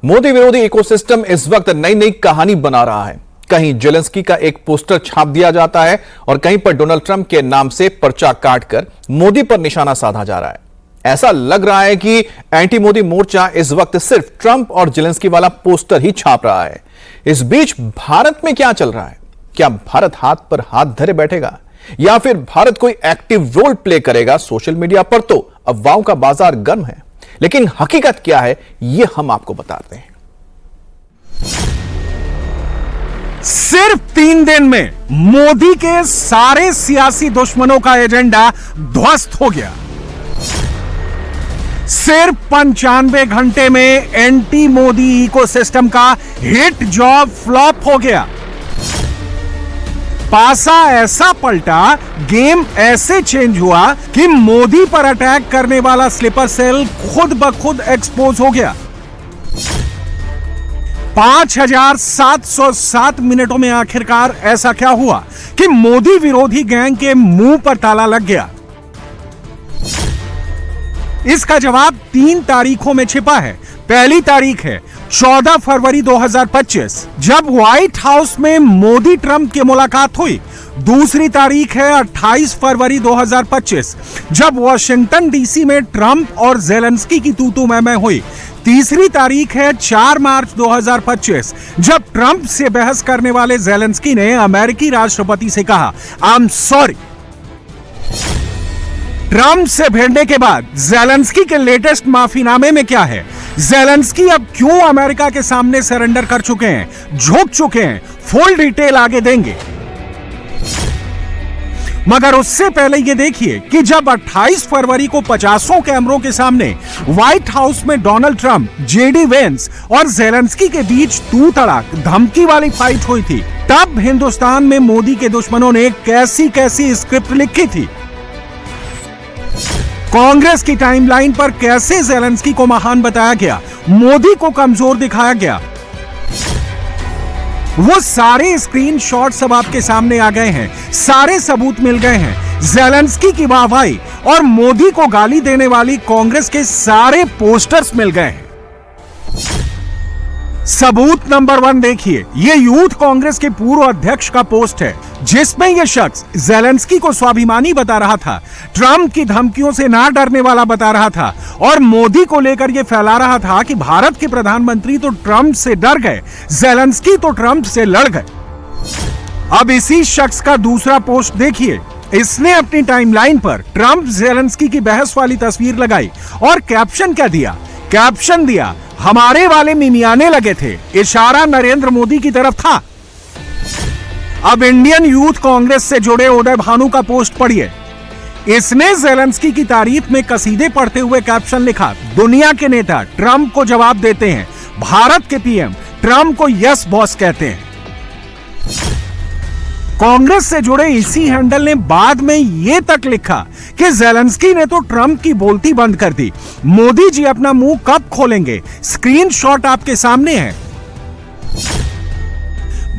मोदी विरोधी इकोसिस्टम इस वक्त नई नई कहानी बना रहा है। कहीं जेलेंस्की का एक पोस्टर छाप दिया जाता है और कहीं पर डोनाल्ड ट्रंप के नाम से पर्चा काटकर मोदी पर निशाना साधा जा रहा है। ऐसा लग रहा है कि एंटी मोदी मोर्चा इस वक्त सिर्फ ट्रंप और जेलेंस्की वाला पोस्टर ही छाप रहा है। इस बीच भारत में क्या चल रहा है? क्या भारत हाथ पर हाथ धरे बैठेगा या फिर भारत कोई एक्टिव रोल प्ले करेगा? सोशल मीडिया पर तो अफवाहों का बाजार गर्म है, लेकिन हकीकत क्या है यह हम आपको बताते हैं। सिर्फ 3 दिन में मोदी के सारे सियासी दुश्मनों का एजेंडा ध्वस्त हो गया। सिर्फ 95 घंटे में एंटी मोदी इकोसिस्टम का हिट जॉब फ्लॉप हो गया। पासा ऐसा पलटा, गेम ऐसे चेंज हुआ कि मोदी पर अटैक करने वाला स्लीपर सेल खुद ब खुद एक्सपोज हो गया। 5707 मिनटों में आखिरकार ऐसा क्या हुआ कि मोदी विरोधी गैंग के मुंह पर ताला लग गया? इसका जवाब 3 तारीखों में छिपा है। पहली तारीख है 14 फरवरी 2025, जब व्हाइट हाउस में मोदी ट्रंप की मुलाकात हुई। दूसरी तारीख है 28 फरवरी 2025, जब वॉशिंगटन डीसी में ट्रंप और जेलेंस्की की तू-तू मैं हुई। तीसरी तारीख है 4 मार्च 2025, जब ट्रंप से बहस करने वाले जेलेंस्की ने अमेरिकी राष्ट्रपति से कहा, आई एम सॉरी। ट्रंप से भिड़ने के बाद जेलेंस्की के लेटेस्ट माफीनामे में क्या है? जेलेंस्की अब क्यों अमेरिका के सामने सरेंडर कर चुके हैं, झुक चुके हैं? फुल डिटेल आगे देंगे। मगर उससे पहले ये देखिए कि जब 28 फरवरी को 50 कैमरों के सामने व्हाइट हाउस में डोनाल्ड ट्रंप, जेडी वेंस और जेलेंस्की के बीच तू तड़ाक धमकी वाली फाइट हुई थी, तब हिंदुस्तान में मोदी के दुश्मनों ने कैसी कैसी स्क्रिप्ट लिखी थी। कांग्रेस की टाइमलाइन पर कैसे जेलेंस्की को महान बताया गया, मोदी को कमजोर दिखाया गया, वो सारे स्क्रीनशॉट्स अब आपके सामने आ गए हैं। सारे सबूत मिल गए हैं। जेलेंस्की की वाहवाही और मोदी को गाली देने वाली कांग्रेस के सारे पोस्टर्स मिल गए हैं। सबूत नंबर 1 देखिए, ये यूथ कांग्रेस के पूर्व अध्यक्ष का पोस्ट है, जिसमें यह शख्स जेलेंस्की को स्वाभिमानी बता रहा था, ट्रंप की धमकियों से ना डरने वाला बता रहा था और मोदी को लेकर यह फैला रहा था कि भारत के प्रधानमंत्री तो ट्रंप से डर गए, जेलेंस्की तो ट्रंप से लड़ गए। अब इसी शख्स का दूसरा पोस्ट देखिए। इसने अपनी टाइमलाइन पर ट्रंप जेलेंस्की की बहस वाली तस्वीर लगाई और कैप्शन क्या दिया? कैप्शन दिया, हमारे वाले मिमियाने लगे थे, इशारा नरेंद्र मोदी की तरफ था। अब इंडियन यूथ कांग्रेस से जुड़े उदय भानु का पोस्ट पढ़िए। इसने जेलेंस्की की तारीफ में कसीदे पढ़ते हुए कैप्शन लिखा, दुनिया के नेता ट्रंप को जवाब देते हैं, भारत के पीएम ट्रंप को यस बॉस कहते हैं। कांग्रेस से जुड़े इसी हैंडल ने बाद में यह तक लिखा कि जेलेंस्की ने तो ट्रंप की बोलती बंद कर दी, मोदी जी अपना मुंह कब खोलेंगे? स्क्रीनशॉट आपके सामने है।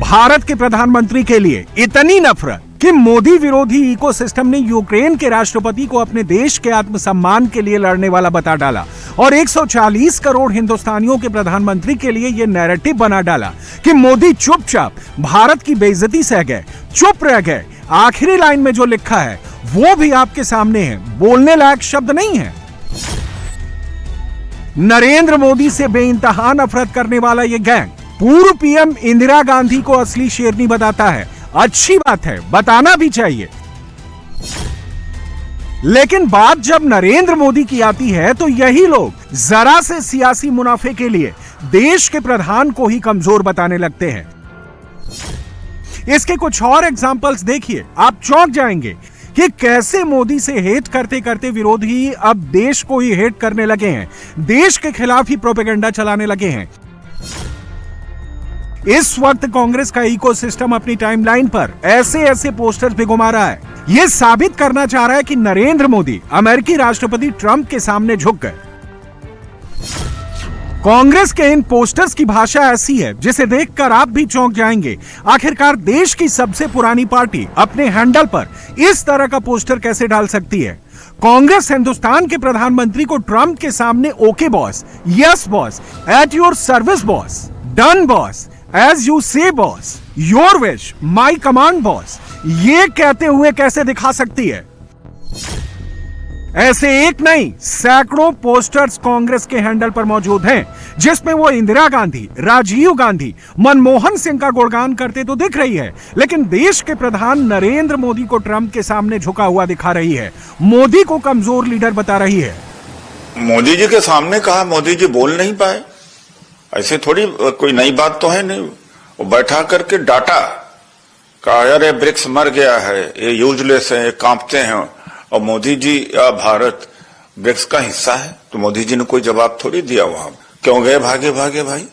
भारत के प्रधानमंत्री के लिए इतनी नफरत कि मोदी विरोधी इकोसिस्टम ने यूक्रेन के राष्ट्रपति को अपने देश के आत्मसम्मान के लिए लड़ने वाला बता डाला और 140 करोड़ हिंदुस्तानियों के प्रधानमंत्री के लिए यह नैरेटिव बना डाला कि मोदी चुपचाप भारत की बेइज्जती सह गए, चुप रह गए। आखिरी लाइन में जो लिखा है वो भी आपके सामने है, बोलने लायक शब्द नहीं है। नरेंद्र मोदी से बेइंतहा नफरत करने वाला यह गैंग पूर्व पीएम इंदिरा गांधी को असली शेरनी बताता है। अच्छी बात है, बताना भी चाहिए। लेकिन बात जब नरेंद्र मोदी की आती है तो यही लोग जरा से सियासी मुनाफे के लिए देश के प्रधान को ही कमजोर बताने लगते हैं। इसके कुछ और एग्जाम्पल्स देखिए, आप चौंक जाएंगे कि कैसे मोदी से हेट करते करते विरोधी अब देश को ही हेट करने लगे हैं, देश के खिलाफ ही प्रोपेगेंडा चलाने लगे हैं। इस वक्त कांग्रेस का इकोसिस्टम अपनी टाइमलाइन पर ऐसे ऐसे पोस्टर्स भी घुमा रहा है। यह साबित करना चाह रहा है कि नरेंद्र मोदी अमेरिकी राष्ट्रपति ट्रंप के सामने झुक गए। कांग्रेस के इन पोस्टर्स की भाषा ऐसी है जिसे देखकर आप भी चौंक जाएंगे। आखिरकार देश की सबसे पुरानी पार्टी अपने हैंडल पर इस तरह का पोस्टर कैसे डाल सकती है? कांग्रेस हिंदुस्तान के प्रधानमंत्री को ट्रंप के सामने okay boss, yes boss, at your service boss, done boss, as you say boss, your wish my command boss, ये कहते हुए कैसे दिखा सकती है? ऐसे एक नहीं, सैकड़ों पोस्टर्स कांग्रेस के हैंडल पर मौजूद हैं, जिसमें वो इंदिरा गांधी, राजीव गांधी, मनमोहन सिंह का गुणगान करते तो दिख रही है, लेकिन देश के प्रधान नरेंद्र मोदी को ट्रंप के सामने झुका हुआ दिखा रही है, मोदी को कमजोर लीडर बता रही है। मोदी जी के सामने कहा, मोदी जी बोल नहीं पाए। ऐसे थोड़ी कोई नई बात तो है नहीं। वो बैठा करके डाटा कहा, अरे ब्रिक्स मर गया है, ये यूजलेस है, ये कांपते हैं, और मोदी जी भारत ब्रिक्स का हिस्सा है। तो मोदी जी ने कोई जवाब थोड़ी दिया। वहां क्यों गए भागे भागे भाई?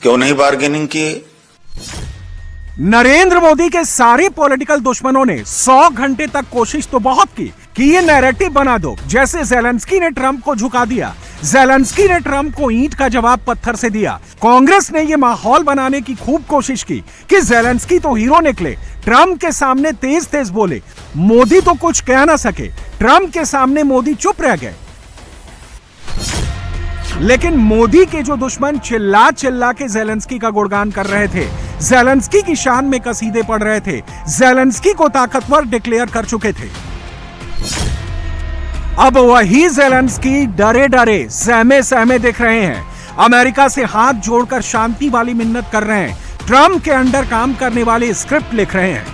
क्यों नहीं बार्गेनिंग किए? नरेंद्र मोदी के सारे पॉलिटिकल दुश्मनों ने 100 घंटे तक कोशिश तो बहुत की कि ये नैरेटिव बना दो, जैसे ज़ेलेंस्की ने ट्रंप को झुका दिया, ज़ेलेंस्की ने ट्रंप को ईंट का जवाब पत्थर से दिया। कांग्रेस ने ये माहौल बनाने की खूब कोशिश की कि ज़ेलेंस्की तो हीरो निकले, ट्रंप के सामने तेज तेज बोले, मोदी तो कुछ कह ना सके, ट्रंप के सामने मोदी चुप रह गए। लेकिन मोदी के जो दुश्मन चिल्ला चिल्ला के ज़ेलेंस्की का गुणगान कर रहे थे, ज़ेलेंस्की की शान में कसीदे पढ़ रहे थे, ज़ेलेंस्की को ताकतवर डिक्लेयर कर चुके थे, अब वही ज़ेलेंस्की डरे डरे सहमे सहमे दिख रहे हैं, अमेरिका से हाथ जोड़कर शांति वाली मिन्नत कर रहे हैं, ट्रंप के अंडर काम करने वाले स्क्रिप्ट लिख रहे हैं।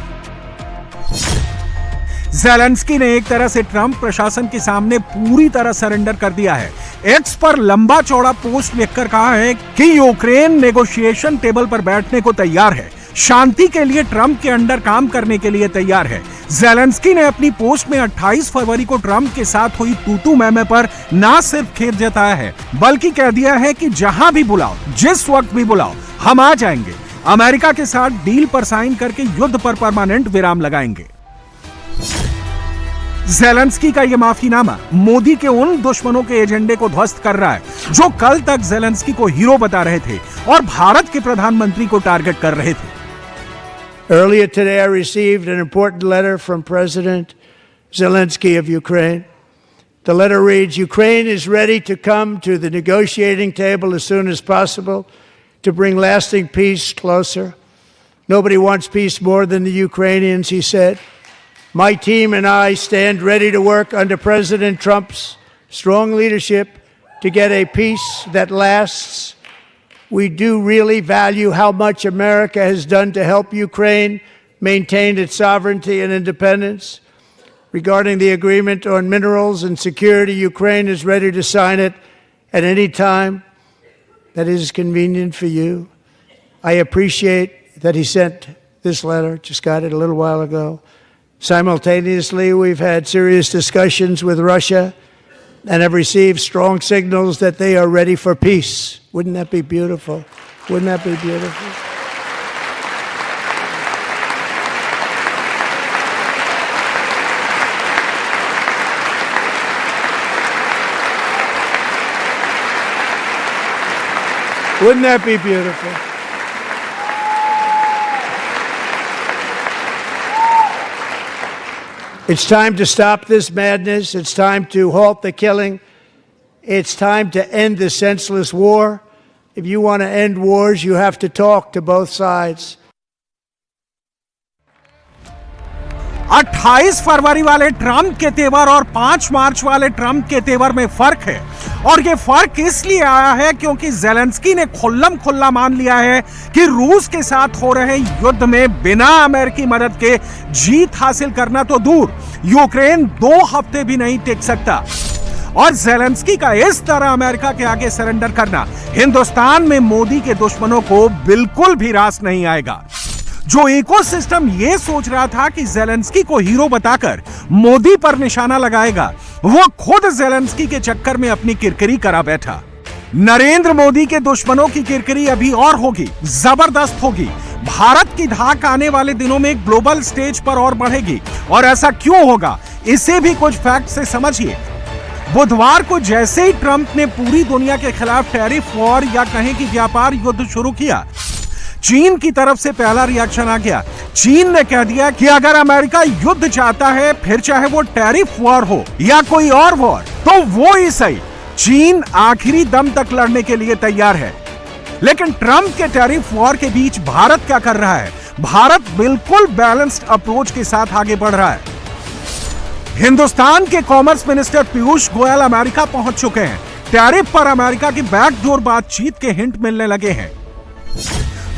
ज़ेलेंस्की ने एक तरह से ट्रंप प्रशासन के सामने पूरी तरह सरेंडर कर दिया है। एक्स पर लंबा चौड़ा पोस्ट लिखकर कहा है कि यूक्रेन नेगोशिएशन टेबल पर बैठने को तैयार है, शांति के लिए ट्रंप के अंडर काम करने के लिए तैयार है। ज़ेलेंस्की ने अपनी पोस्ट में 28 फरवरी को ट्रंप के साथ हुई तू-तू मैं-मैं पर ना सिर्फ खेद जताया है, बल्कि कह दिया है कि जहां भी बुलाओ, जिस वक्त भी बुलाओ, हम आ जाएंगे, अमेरिका के साथ डील पर साइन करके युद्ध पर परमानेंट विराम लगाएंगे। ज़ेलेंस्की का यह माफीनामा मोदी के उन दुश्मनों के एजेंडे को ध्वस्त कर रहा है, जो कल तक ज़ेलेंस्की को हीरो बता रहे थे और भारत के प्रधानमंत्री को टारगेट कर रहे थे। Earlier today, I received an important letter from President Zelensky of Ukraine. The letter reads, Ukraine is ready to come to the negotiating table as soon as possible to bring lasting peace closer. Nobody wants peace more than the Ukrainians, he said. My team and I stand ready to work under President Trump's strong leadership to get a peace that lasts. We do really value how much America has done to help Ukraine maintain its sovereignty and independence. Regarding the agreement on minerals and security, Ukraine is ready to sign it at any time that is convenient for you. I appreciate that he sent this letter, just got it a little while ago. Simultaneously, we've had serious discussions with Russia and have received strong signals that they are ready for peace. Wouldn't that be beautiful? Wouldn't that be beautiful? Wouldn't that be beautiful? It's time to stop this madness. It's time to halt the killing. It's time to end this senseless war. If you want to end wars, you have to talk to both sides. 28 फरवरी वाले Trump के तेवर और 5 मार्च वाले Trump के तेवर में फर्क है, और ये फर्क इसलिए आया है क्योंकि ज़ेलेंस्की ने खुल्लम खुल्ला मान लिया है कि रूस के साथ हो रहे युद्ध में बिना अमेरिकी मदद के जीत हासिल करना तो दूर, यूक्रेन 2 हफ्ते भी नहीं टिक सकता। और ज़ेलेंस्की का इस तरह अमेरिका के आगे सरेंडर करना हिंदुस्तान में मोदी के दुश्मनों को बिल्कुल भी रास नहीं आएगा। जो इकोसिस्टम ये सोच रहा था कि ज़ेलेंस्की को हीरो बताकर मोदी पर निशाना लगाएगा, वो खुद ज़ेलेंस्की के चक्कर में अपनी किरकिरी करा बैठा। नरेंद्र मोदी के दुश्मनों की किरकिरी अभी और होगी, जबरदस्त होगी। भारत की धाक आने वाले दिनों में ग्लोबल स्टेज पर और बढ़ेगी। और ऐसा क्यों होगा, इसे भी कुछ फैक्ट से समझिए। बुधवार को जैसे ही ट्रंप ने पूरी दुनिया के खिलाफ टैरिफ वॉर या कहें कि व्यापार युद्ध शुरू किया, चीन की तरफ से पहला रिएक्शन आ गया। चीन ने कह दिया कि अगर अमेरिका युद्ध चाहता है, फिर चाहे वो टैरिफ वॉर हो या कोई और वॉर, तो वो ही सही, चीन आखिरी दम तक लड़ने के लिए तैयार है। लेकिन ट्रंप के टैरिफ वॉर के बीच भारत क्या कर रहा है? भारत बिल्कुल बैलेंस्ड अप्रोच के साथ आगे बढ़ रहा है। हिंदुस्तान के commerce minister Piyush Goyal America पहुंच चुके हैं। टैरिफ पर अमेरिका की बैकडोर बातचीत के हिंट मिलने लगे हैं।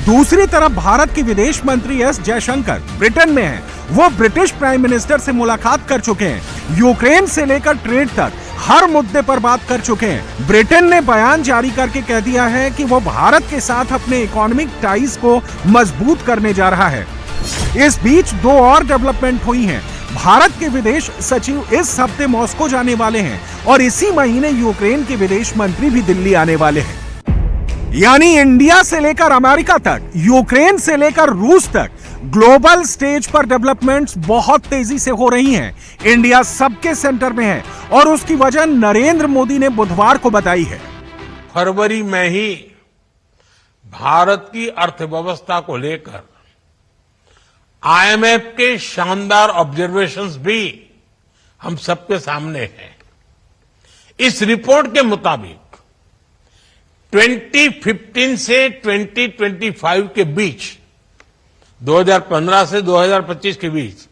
दूसरी तरफ भारत के विदेश मंत्री एस जयशंकर ब्रिटेन में हैं। वो ब्रिटिश प्राइम मिनिस्टर से मुलाकात कर चुके हैं। यूक्रेन से लेकर ट्रेड तक हर मुद्दे पर बात कर चुके हैं। ब्रिटेन ने बयान जारी करके कह दिया है कि वो भारत के साथ अपने इकोनॉमिक टाइज को मजबूत करने जा रहा है। इस बीच दो और डेवलपमेंट हुई हैं। भारत के विदेश सचिव इस हफ्ते मॉस्को जाने वाले हैं और इसी महीने यूक्रेन के विदेश मंत्री भी दिल्ली आने वाले हैं। यानी इंडिया से लेकर अमेरिका तक, यूक्रेन से लेकर रूस तक ग्लोबल स्टेज पर डेवलपमेंट्स बहुत तेजी से हो रही हैं। इंडिया सबके सेंटर में है और उसकी वजह नरेंद्र मोदी ने बुधवार को बताई है। फरवरी में ही भारत की अर्थव्यवस्था को लेकर आईएमएफ के शानदार ऑब्जर्वेशंस भी हम सबके सामने हैं। इस रिपोर्ट के मुताबिक 2015 से 2025 के बीच, 2015 से 2025 के बीच,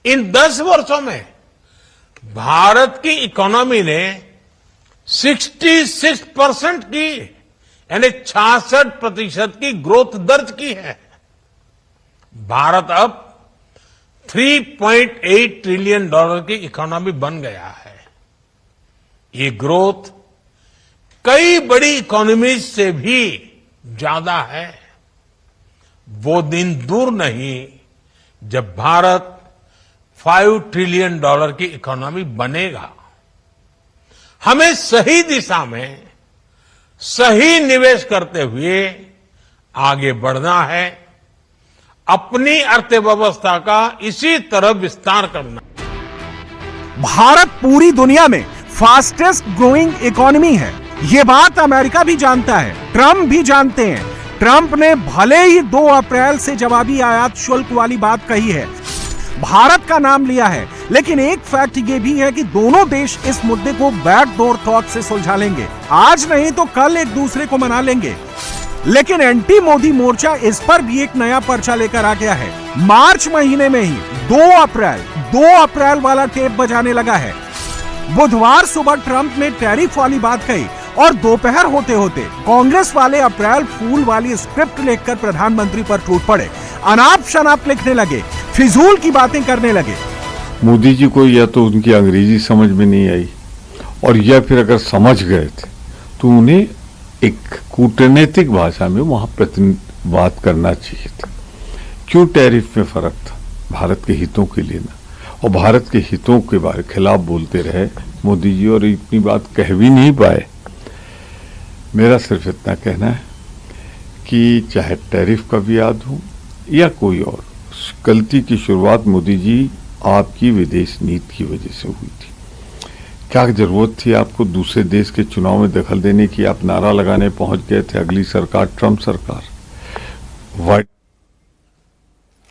इन 10 वर्षों में भारत की इकोनॉमी ने 66% की, यानी 66% की ग्रोथ दर्ज की है। भारत अब $3.8 ट्रिलियन की इकोनॉमी बन गया है। ये ग्रोथ कई बड़ी इकोनॉमीज से भी ज्यादा है। वो दिन दूर नहीं जब भारत $5 ट्रिलियन की इकोनॉमी बनेगा। हमें सही दिशा में सही निवेश करते हुए आगे बढ़ना है। अपनी अर्थव्यवस्था का इसी तरह विस्तार करना। भारत पूरी दुनिया में फास्टेस्ट ग्रोइंग इकोनॉमी है। ये बात अमेरिका भी जानता है, ट्रंप भी जानते हैं। ट्रंप ने भले ही 2 अप्रैल से जवाबी आयात शुल्क वाली बात कही है, भारत का नाम लिया है, लेकिन एक फैक्ट ये भी है कि दोनों देश इस मुद्दे को बैकडोर टॉक से सुलझा लेंगे। आज नहीं तो कल एक दूसरे को मना लेंगे। लेकिन एंटी मोदी मोर्चा इस पर भी एक नया पर्चा लेकर आ गया है। मार्च महीने में ही 2 अप्रैल वाला टेप बजाने लगा है। बुधवार सुबह ट्रंप ने टैरिफ वाली बात कही और दोपहर होते होते कांग्रेस वाले अप्रैल फूल वाली स्क्रिप्ट लिखकर प्रधानमंत्री पर टूट पड़े। अनाप शनाप लिखने लगे, फिजूल की बातें करने लगे। मोदी जी को या तो उनकी अंग्रेजी समझ में नहीं आई, और या फिर अगर समझ गए थे तो उन्हें एक कूटनीतिक भाषा में वहां बात करना चाहिए था। क्यों टैरिफ में फर्क था? भारत के हितों के लिए ना, और भारत के हितों के बारे खिलाफ बोलते रहे मोदी जी और इतनी बात कह भी नहीं पाए। मेरा सिर्फ इतना कहना है कि चाहे टैरिफ का भी याद हो या कोई और, गलती की शुरुआत मोदी जी आपकी विदेश नीति की वजह से हुई थी। क्या जरूरत थी आपको दूसरे देश के चुनाव में दखल देने की? आप नारा लगाने पहुंच गए थे अगली सरकार ट्रंप सरकार।